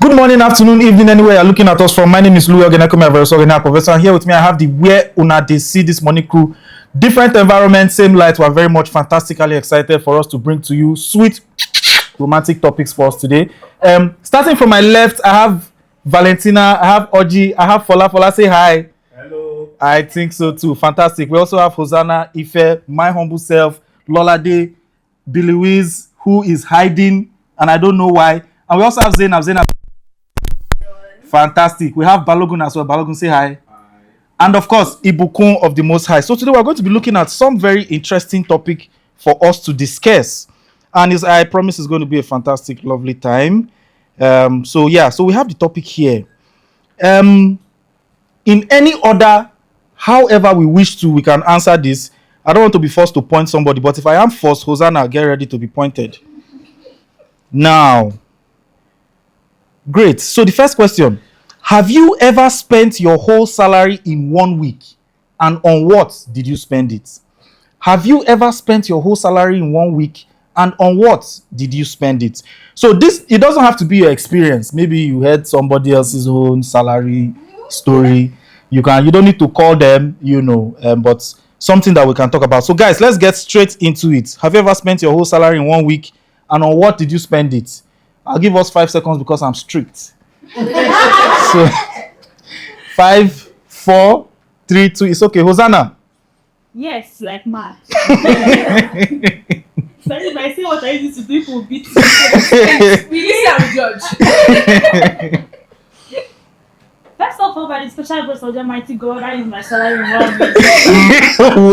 Good morning, afternoon, evening, anywhere you're looking at us from. My name is Louis Professor, and here with me I have the Where Una Dey See This Morning crew. Different environment, same light. We're very much fantastically excited for us to bring to you sweet, romantic topics for us today. Starting from my left, I have Valentina, I have Oji, I have Fola. Fola, say hi. Hello. I think so too. Fantastic. We also have Hosanna, Ife, my humble self, Lolade, Billy Wiz, who is hiding, and I don't know why. And we also have Zainab. Fantastic. We have Balogun as well. Balogun, say hi. Hi. And of course, Ibukun of the Most High. So today we're going to be looking at some very interesting topic for us to discuss. And I promise it's going to be a fantastic, lovely time. So we have the topic here. In any order, however we wish to, we can answer this. I don't want to be forced to point somebody, but if I am forced, Hosanna, get ready to be pointed. Now, great. So the first question, have you ever spent your whole salary in 1 week? And on what did you spend it? Have you ever spent your whole salary in 1 week? And on what did you spend it? So it doesn't have to be your experience. Maybe you had somebody else's own salary story. You don't need to call them, but something that we can talk about. So guys, let's get straight into it. Have you ever spent your whole salary in 1 week? And on what did you spend it? I'll give us 5 seconds because I'm strict. So 5, 4, 3, 2. It's okay. Hosanna. Yes, like mad. So if I say what I used to do, people will beat me. We listen and judge. First of all, by the special grace of the Almighty God, that is my salary in 1 week.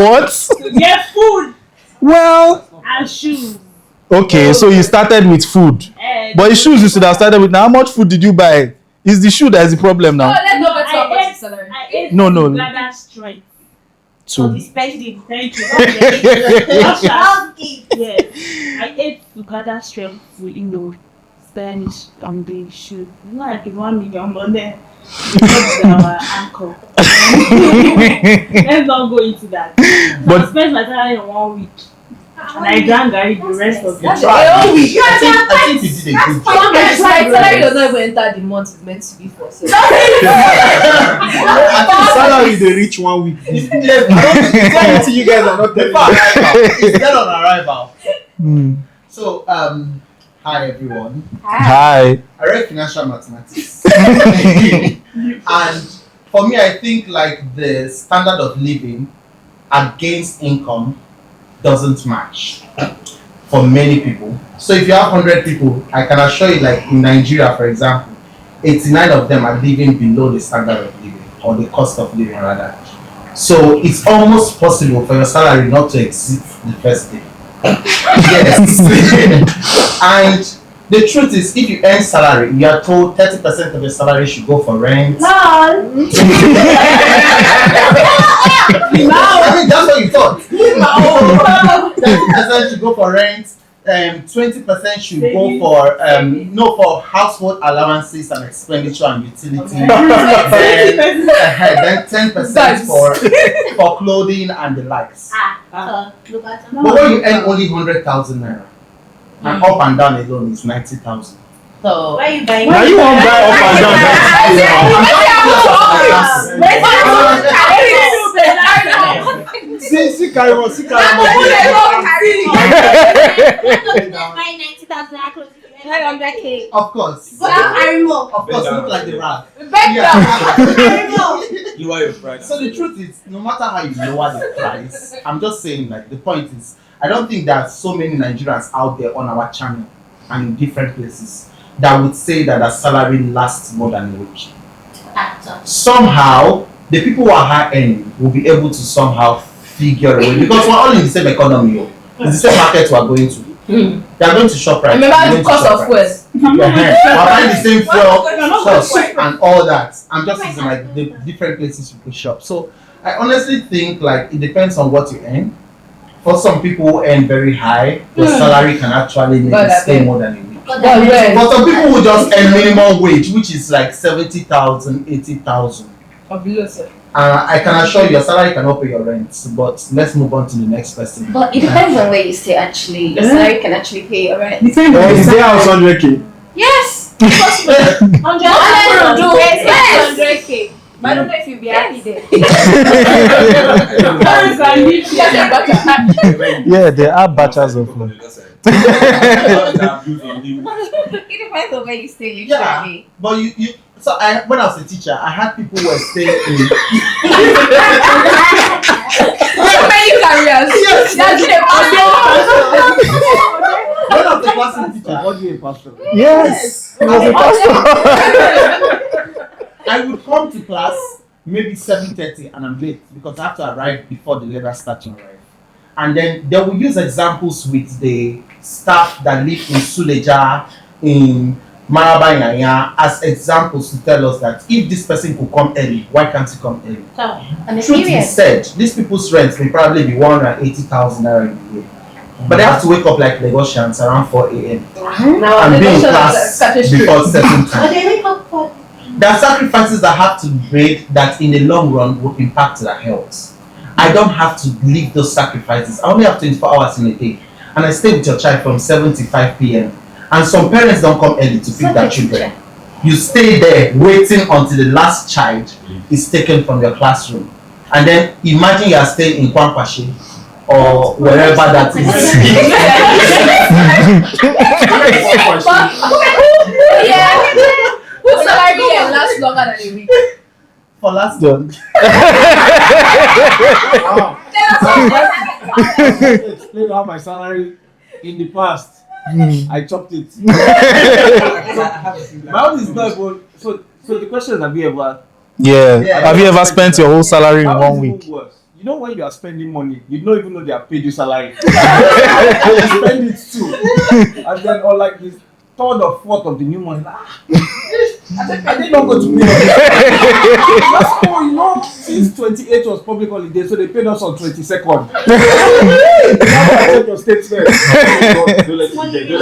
What? To get food Well, and shoes. okay, so you started with food. But the shoes you should have started with. Now, how much food did you buy? Is the shoe that is the problem now? I ate No. to gather strength. So, The spending, thank you. Yes, I ate to gather strength to, spend on the shoe. Like 1 million, but then our ankle. Let's not go into that. But I spent my salary in 1 week. And I drank the rest of the I think you did a good job. Salary does not even enter the month it's meant to be for. So. I think salary they reach 1 week. It's you guys are not telling me. It's dead on arrival. So hi everyone. hi. I read financial mathematics. And for me, I think like the standard of living against income doesn't match for many people. So if you have 100 people, I can assure you, like in Nigeria, for example, 89 of them are living below the standard of living, or the cost of living rather. So it's almost possible for your salary not to exceed the first day. Yes. And the truth is, if you earn salary, you are told 30% of your salary should go for rent. I mean, that's what you thought. 30% should go for rent. 20% should go for for household allowances and expenditure and utility. Then 10% for clothing and the likes. But when you earn only 100,000 naira, and up and down alone is 90,000. So why are you buying? Now you won't buy up and down. See, carry on. Of course. Of course, look like the rag. You are your price. So the truth is, no matter how you lower the price, I'm just saying, like, the point is, I don't think there are so many Nigerians out there on our channel and in different places that would say that their salary lasts more than a week. Somehow, the people who are high earning will be able to somehow figure a way, because we're all in the same economy. It's the same market we're going to. They are going to shop right. Remember the cost of fuel. We're buying the same fuel cost and all that. I'm just using like the different places you can shop. So I honestly think like it depends on what you earn. For some people who earn very high, your salary can actually make it stay more than a week. But some people who just earn minimum wage, which is like 70,000, 80,000. I can assure you your salary cannot pay your rent. But let's move on to the next person. But it depends on where you stay actually. Your salary can actually pay your rent. Is there house 100K? Yes. 100K. But I don't know if you'll be happy there. Yeah, there are batches of love. It depends on where you stay, Yeah, usually. but you. So when I was a teacher, I had people who were staying in. Many careers. Yes. That's it. When I was a classroom teacher, What do you pastor? Yes. He was a pastor. I would come to class maybe 7:30 and I'm late because I have to arrive before the lecture starts to arrive. And then they will use examples with the staff that live in Suleja, in Maraba Yanya, as examples to tell us that if this person could come early, why can't he come early? And Truth be said, these people's rent may probably be 180,000 naira in a year. But they have to wake up like Lagosians around 4 a.m. now and the be in nation class is such a before street. certain time. There are sacrifices that have to be made that in the long run will impact their health. I don't have to leave those sacrifices. I only have 24 hours in a day. And I stay with your child from 7 to 5 p.m. And some parents don't come early to pick their children. You stay there waiting until the last child is taken from your classroom. And then imagine you are staying in Kwankwashi or wherever that is. Yeah. Whose salary can last longer than a week? For last Done. Explain how my salary in the past. I chopped it. My own is not even. So the question is, have you ever? Yeah. Yeah. Have you ever spent your whole salary in How one is it week? worse? You know when you are spending money, you don't even know they have paid you salary. You spend it too, and then or like this third or fourth of the new month. I did not go to pay. That's all, you know, since 28 was public holiday, so they paid us on 22nd. Check your statement. Don't let me get. You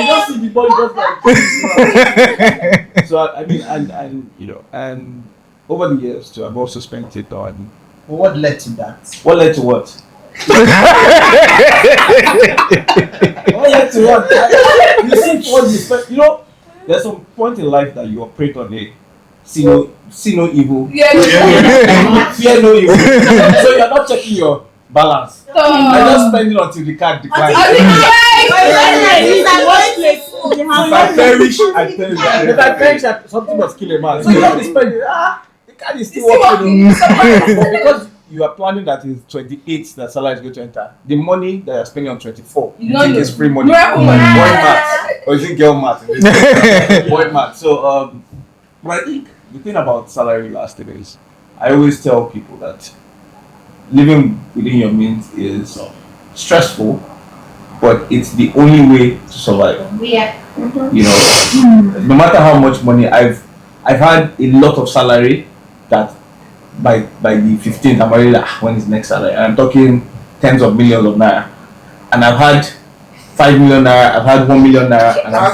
just see the body just like. So I mean, and you know, and over the years too, I've also spent it on. What led to that? What led to what? What led to what? You see what you spend. You know, there's some point in life that you operate on a see no evil. Yeah. Fear no evil. So you're not checking your balance. I just spend it until the card declines. If I perish, I perish. If I perish, something must kill a man. So you have to spend it. The card is still working. But because you are planning that it's 28 that salary is going to enter, the money that you're spending on 24, you think it's free money. Boy math. Or is it girl math? Boy math. So, but I think the thing about salary last thing is, I always tell people that living within your means is stressful, but it's the only way to survive. Yeah. You know, no matter how much money I've had a lot of salary that by the 15th I'm already like, when is next salary? And I'm talking tens of millions of naira. And I've had 5 million naira, I've had 1 million naira, and I'm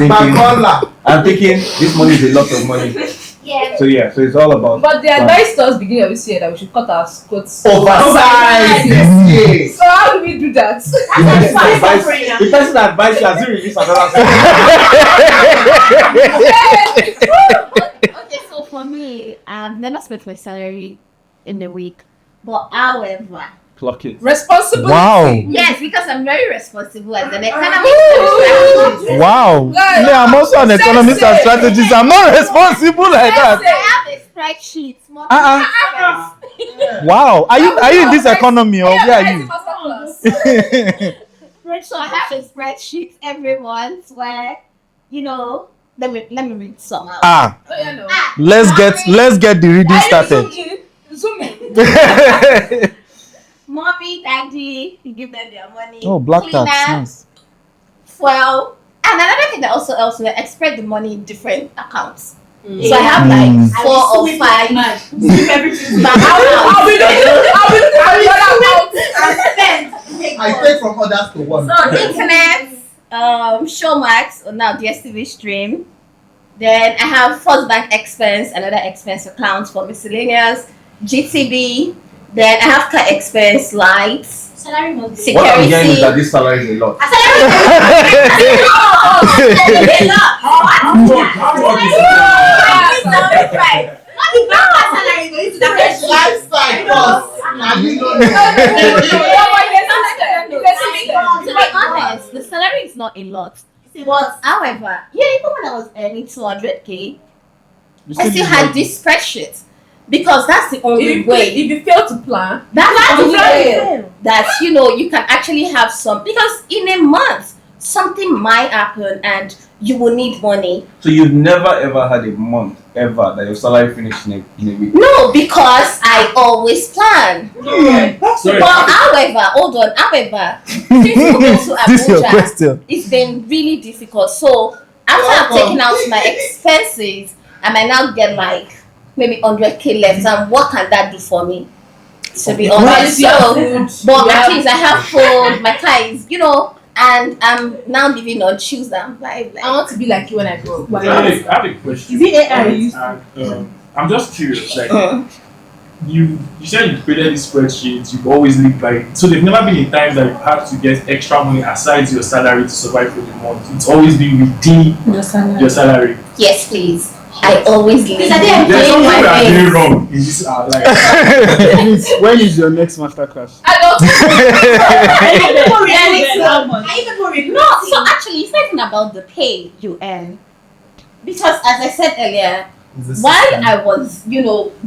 thinking this money is a lot of money. Yeah. So it's all about. But they advised us beginning of this year that we should cut our coats Oversized this year. So how do we do that? The person that advised you has released another. Okay, so for me, I've never spent my salary in a week. But however, Clock it. Responsibility. Wow. yes, because I'm very responsible as an economist. Wow. Guys, Yeah, I'm also an economist and strategist. I'm not responsible like that. I have a spreadsheet. Wow. Are you in this economy or where are you? So I have a spreadsheet every month where, let me read some out. Let's get the reading started. Zoom in. Mommy, daddy, you give them their money. Oh, black tax. Cleaner, Nice. Well, and another thing that also helps me, I spread the money in different accounts. So I have like 4 or 5. I take from others to one. So internet, Showmax, or now DSTV stream. Then I have first bank expense, another expense account for miscellaneous, GTB, Then I have car expense, lights, Salary must be. What I'm hearing is that security. this salary is a lot. Lifestyle costs. And you don't know. To be honest, the salary is not a lot. But however, even when I was earning 200k, I still had this spreadsheet because that's the only way. If you fail to plan, That's the only way fail. that you can actually have some, because in a month something might happen and you will need money. So you've never ever had a month ever that your salary finished in a week? No, because I always plan. Sorry. But however, since moving to This is your Abuja, question. it's been really difficult. So after I've taken out my expenses, I might now get like maybe 100k left. And what can that do for me? To be honest, but at least I have food. My car is, and I'm now living on Tuesday. I'm like, I want to be like you when I grow up. I have a question. Is it AI? And, I'm just curious. Like, you said you created this spreadsheet. You've always lived by it. So there've never been a time that you've had to get extra money aside your salary to survive for the month. It's always been within your salary. yes, please. I always live. Is that There's doing something my we are best. doing wrong in this life. When is your next masterclass? I don't. No, so actually, it's not even about the pay you earn. Because as I said earlier, while I was,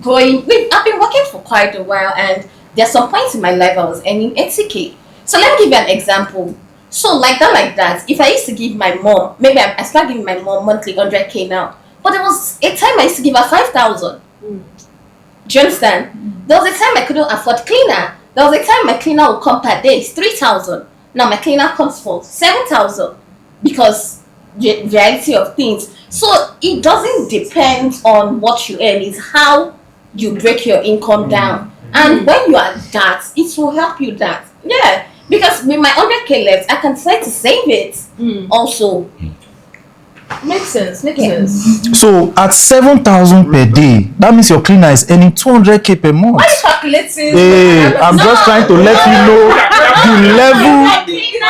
growing, I've been working for quite a while, and there's some points in my life I was earning 80k. So let me give you an example. So like that, if I used to give my mom, maybe I start giving my mom monthly 100k now, but there was a time I used to give her 5,000. Do you understand? There was a time I couldn't afford cleaner. There was a time my cleaner would come per day, it's 3,000. Now my cleaner comes for 7,000 because the reality of things. So it doesn't depend on what you earn, it's how you break your income down. And when you are that, it will help you that. Yeah. Because with my 100k left, I can decide to save it also. Makes sense. So at 7,000 per day, that means your cleaner is earning 200k per month. Why are you calculating? Hey, I'm just trying to let you know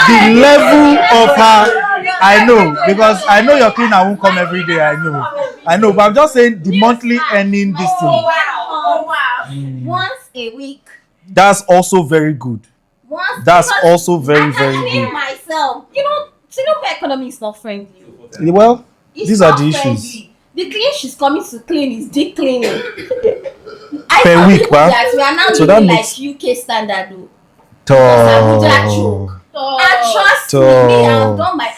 the level of her. I know, because I know your cleaner won't come every day. I know, but I'm just saying the monthly earning this thing. Once a week. That's also very good. That's Because also very, I very can clean good. myself. Singapore economy is not friendly. Well, It's these are not the issues. friendly. The clean she's coming to clean is deep cleaning. Per week, wow. ba? We are now So living that like makes- UK standard though. Oh. And trust me,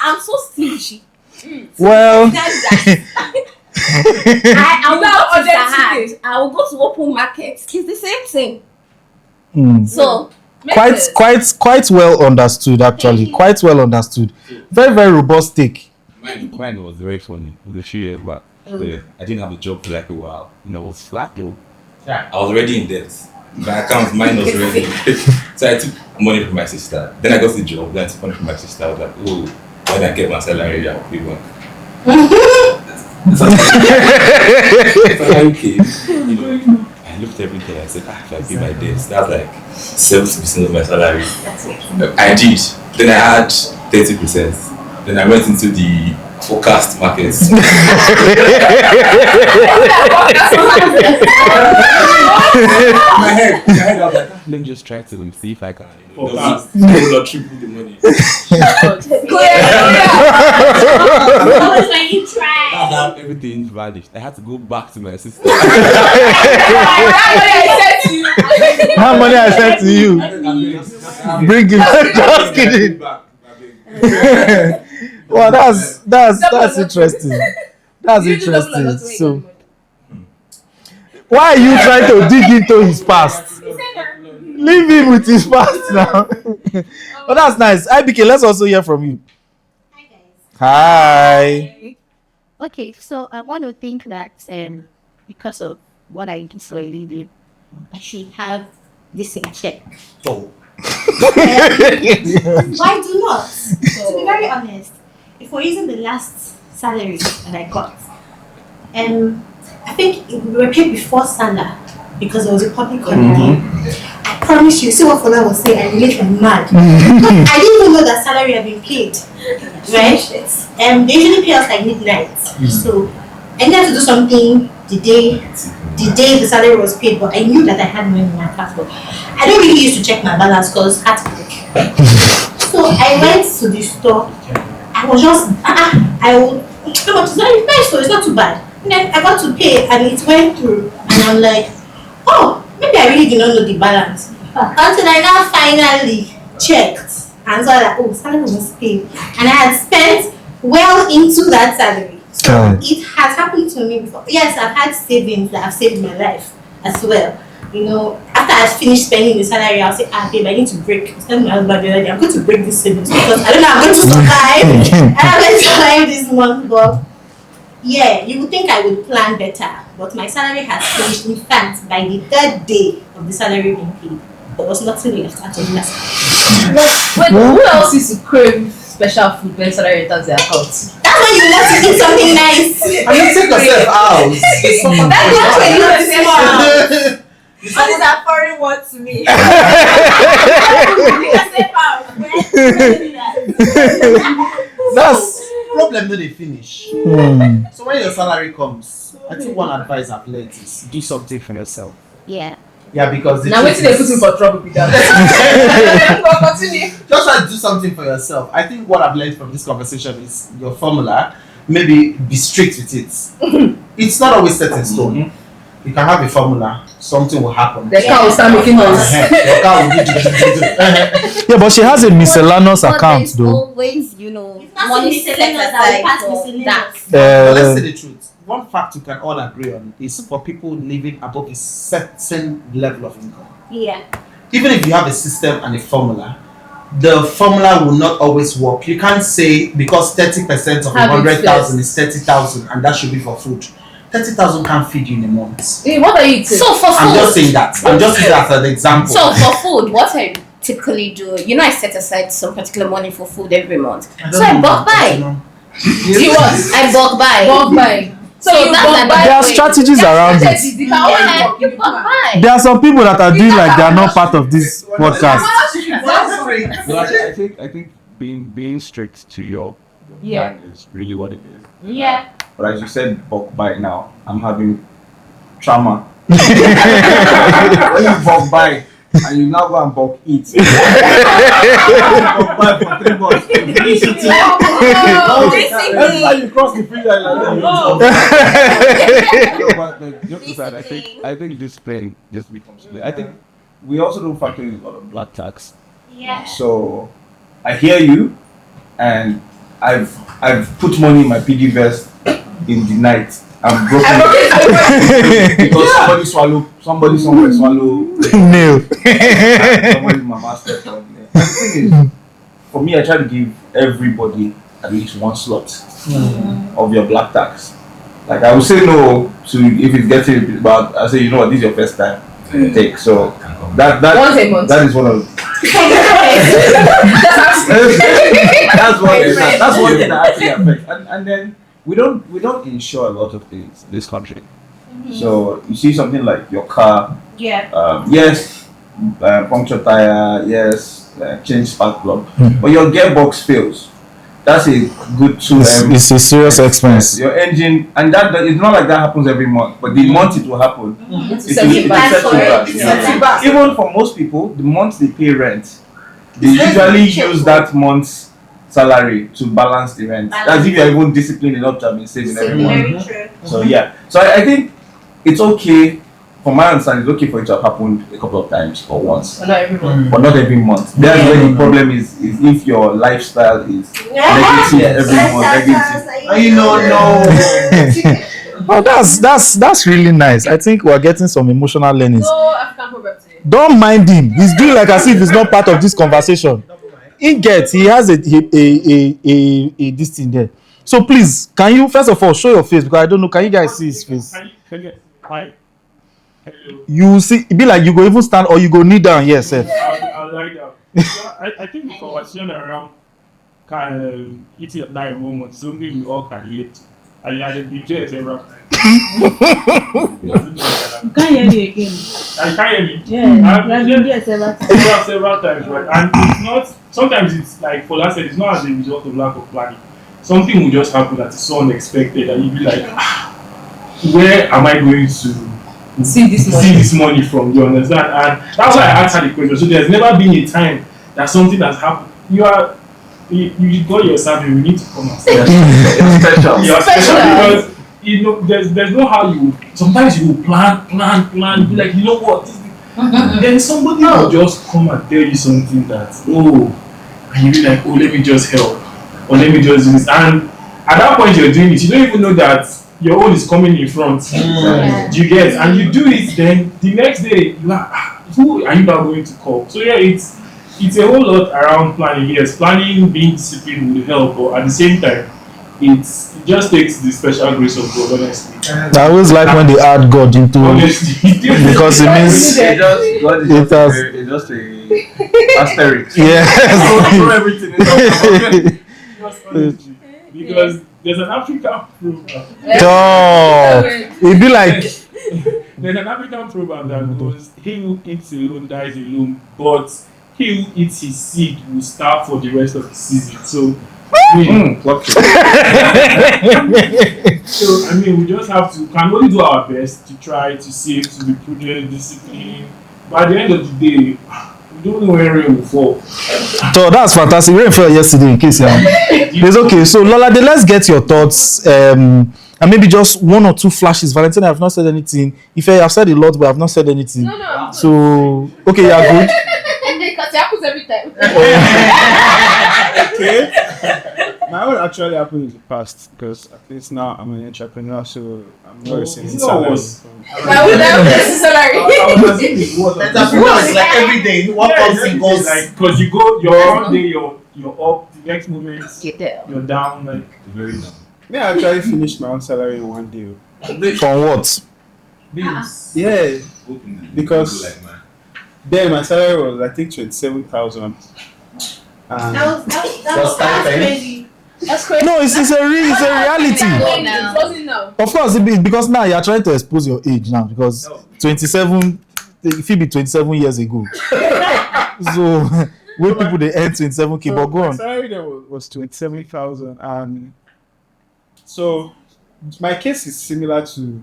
I'm so stingy. Well, I will go to open markets. It's the same thing. mm, So quite well understood, actually. Quite well understood. Very, very robust take. Mine was very funny. It was a few years back. I didn't have a job for like a while. It was flat though. Yeah. I was already in debt. My account, mine was already. So I took money from my sister. Then I got the job. Then I took money from my sister. I was like, oh, when I get my salary, I'll pay back. So okay, I looked every day. I said, if I pay my debts, that's like 70% of my salary. I did. Then I had 30%. Then I went into the forecast markets. My head, I was like, Let me just try to see if I can. Forecast. Double or triple the money. Always when you try. That's how everything vanished. I had to go back to my sister. How money I sent to you? Bring it. Just kidding. Well, that's interesting. That's interesting. So, why are you trying to dig into his past? Leave him with his past now. But that's nice. IBK, let's also hear from you. Hi guys. Hi. Okay, so I want to think that because of what I do for a living, I should have this in check. Oh. Why do not? To be very honest, if we're using the last salary that I got, I think we were paid before Salah because it was a public holiday. promise you, see what Fola was saying, I relate like mad. I didn't even know that salary had been paid. Right? They usually pay us like midnight. So I needed to do something the day the salary was paid, but I knew that I had money in my passport. I don't really used to check my balance because I had to break. So I went to the store. I was just how much is that? Nice, so it's not too bad. And then I got to pay and it went through and I'm like, oh, maybe I really did not know the balance. Until I now finally checked and saw that salary was paid. And I had spent well into that salary. So it has happened to me before. Yes, I've had savings that have saved my life as well. You know, after I finished spending the salary, I'll say, babe, I need to break. I was telling my husband the other day, I'm going to break this savings because I don't know I'm going to survive. I'm going to survive this month, but yeah, you would think I would plan better, but my salary has finished. In fact, by the third day of the salary being paid, there was nothing left at all. Wait, who else is to crave special food when salary enters their account? That's when you want to eat something nice. I mean, take yourself out. That's when you want to smile. What is that foreign word to me? That's problem that they finish. So when your salary comes, I think one advice I've learned is do something for yourself. Yeah. Yeah, because now wait till they put him for trouble with that. Continue. Just try to do something for yourself. I think what I've learned from this conversation is your formula. Maybe be strict with it. It's not always set in stone. You can have a formula, something will happen. The car will start making noise. Your car will do. Yeah, but she has a miscellaneous But account there's though. always, not money so set miscellaneous aside that will pass for miscellaneous. that. But let's say the truth. One fact you can all agree on is for people living above a certain level of income. Yeah. Even if you have a system and a formula, the formula will not always work. You can't say because 30% of 100,000 is 30,000 and that should be for food. 30,000 can't feed you in a month. Hey, what are you eating? So for food, I'm just saying that. I'm just using that as an example. So for food, what I typically do, I set aside some particular money for food every month. So I bulk buy. You what? I bulk buy. Bulk buy. So you that's bulk an buy. There are way. strategies around it. You bulk buy. There are some people that are doing like they are not part of this podcast. No, I think being strict to your plan is really what it is. Yeah. But as you said, bulk buy now, I'm having trauma. When you bulk buy and you now go and bulk eat. Bulk buy for 3 months. Every time you cross the finish line like that. But the joke aside, I think this thing just becomes clear. I think we also don't factor in a lot of black tax. Yeah. So I hear you, and I've put money in my piggy vest in the night. I'm broken because somebody somewhere swallow No. somebody my master. The thing is, for me, I try to give everybody at least one slot of your black tax. Like I would say no to if it's getting, but I say you know what, this is your first time. Take so that Once a month. that is one of that's one thing that actually affects, and then we don't insure a lot of things in this country. So you see something like your car, yes, puncture tire, yes, change spark plug, but your gearbox fails. That's a good 2 It's a serious expense. Your engine, and that it's not like that happens every month, but the month it will happen. It's set you back. Even for most people, the month they pay rent, they usually use that month's salary to balance the rent. That's if you're even disciplined enough to have been saving every month. So yeah, so I think it's okay. From my understanding, it's okay for it to have happened a couple of times or once, But not every month. but not every month. That's where the problem is if your lifestyle is negative every month, negative. Oh, that's really nice. I think we're getting some emotional learnings. No African proverb today. Don't mind him. He's doing like as if he's not part of this conversation. He has a this thing there. So please, can you first of all show your face because I don't know. Can you guys see his face? You see, it be like you go even stand or you go kneel down. Yes, sir. I like that. I think for what's around eating at night moment, something we all can relate. I had a DJ every time. You can't hear me again. I can't hear me. Yes, Several times, right? And it's not. Sometimes it's like for that said, it's not as a result of lack of planning. Something will just happen that is so unexpected, and you'll be like, where am I going to see this money from? You understand? And that's why I asked her the question. So there's never been a time that something has happened. You got yourself. You need to come and say you're special because you know there's no how you. Sometimes you will plan. You be like, you know what? Then somebody will just come and tell you something that and you be like, let me just help, or let me just do this. And at that point you're doing it, you don't even know that your own is coming in front. You get, and you do it. Then the next day you are, who are you now going to call? So yeah, it's a whole lot around planning. Yes, planning, being disciplined will help, but at the same time, it just takes the special grace of God, honestly. I always like when they add God into because it means it's just a asterisk. Yes. Throw everything in. Because there's an African proverb. It'd be like There's an African proverb that goes, "He who eats alone dies alone, but he who eats his seed will starve for the rest of the season." So so we just have to can only do our best to try to save, to be prudent, disciplined. But at the end of the day, we don't know where rain will fall. So that's fantastic. Rain fell yesterday in case it's okay. So Lolade, let's get your thoughts. And maybe just one or two flashes. Valentina, I have not said anything. If I have said a lot, but I have not said anything. No. So okay, you are good. Because it happens every time. Okay. My own actually happened in the past because at least now I'm an entrepreneur, so I'm not receiving salary. Entrepreneur is like every day. What comes and goes. Like, because you go, you're one day, you're up. The next moment, you're down. Like Very down. Me, I actually finished my own salary in one day. For what? Bills. Yeah, Open. because then my salary was I think 27,000. That's crazy. That's crazy. No, it's a reality. Now. Of course, because now you are trying to expose your age now because 27, if it be 27 years ago. So where people they earn 27k, but go my on. salary there was 27,000, and so my case is similar to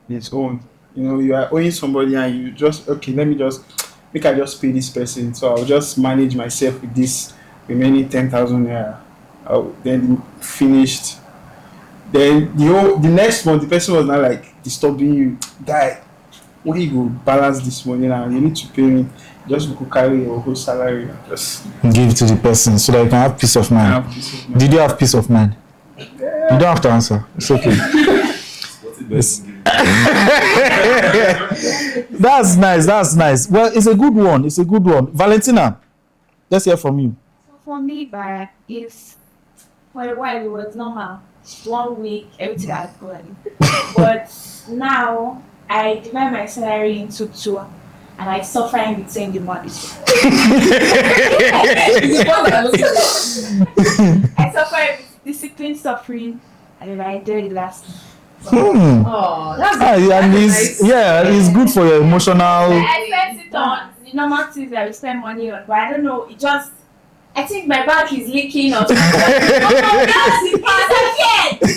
his own. You know, you are owing somebody and you just I just pay this person, so I'll just manage myself with this remaining 10,000 naira. Then finished. Then the next month the person was not like disturbing you, guy. When you go balance this money now, you need to pay me. Just go carry your whole salary and just Give it to the person so that you can have peace of mind. Did you have peace of mind? Yeah. You don't have to answer. It's okay. That's nice. Well, it's a good one. Valentina, let's hear from you. For me, Bara, is for a while it was normal. 1 week, everything was good. But now I divide my salary into two, and I suffer in between the money. I suffer discipline suffering, and then I do it last. Oh, that's And it's good for your emotional. I spend it on the normal things that we spend money on, but I don't know. I think my bank is leaking or something. that's the part again. You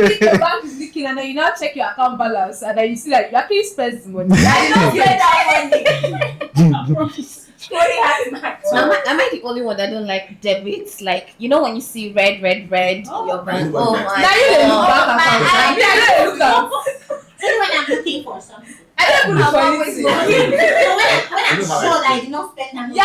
think your bank is leaking and then you now check your account balance and then you see that you actually spent the money. I don't spend that money. Am I the only one that don't like debits? Like, you know when you see red, your bank. Oh my Now you look back account. Even when I'm looking for something. I don't look for anything. When I'm sure that I did not spend that money, I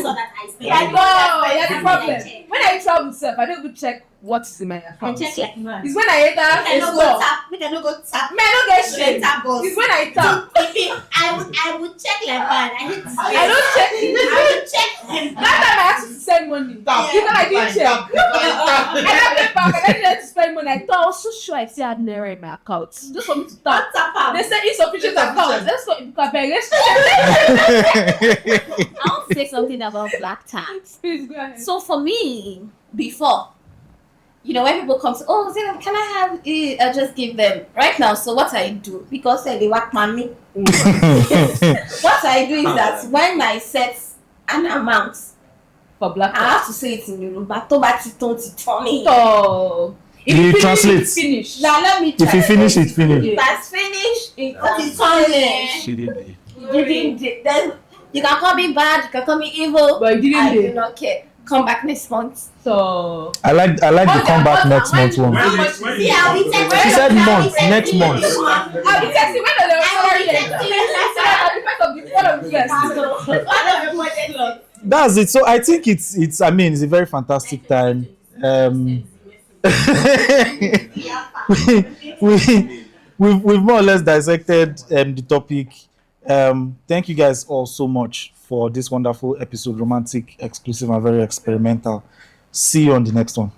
saw that I spent. Yeah, the problem. When I travel myself, I don't go check what's in my account. Check like man. It's when I enter a store. We can go tap. Man, I don't get shit. It's when I tap. I would check like man. I don't check it. I would check. That time I asked you to send money. I didn't check. I don't pay back. I didn't to spend money. I thought I was so sure I still had naira in my account. Just for me to tap. They said insufficient account. That's what you can pay. I want to say something about black tax. Please go ahead. So for me, before, when people come to, oh, Zainab, can I have it? I just give them right now. So what I do, because they work money. What I do is that when I set an amount For black I have to say it in Yoruba. To bati ton ti ton ni. Oh. If You you translate. finish. Now let me try. If you finish it, finish. That's finished. It's finished. She did it. You didn't. Then you can call me bad. You can call me evil. But you I do didn't. not care. Come back next month. So. I like the comeback next month one. See, I'll be texting. She said month, next month. I'll be texting when the salary That's it. So I think it's I mean it's a very fantastic time. We've more or less dissected the topic. Thank you guys all so much for this wonderful episode, romantic, exclusive, and very experimental. See you on the next one.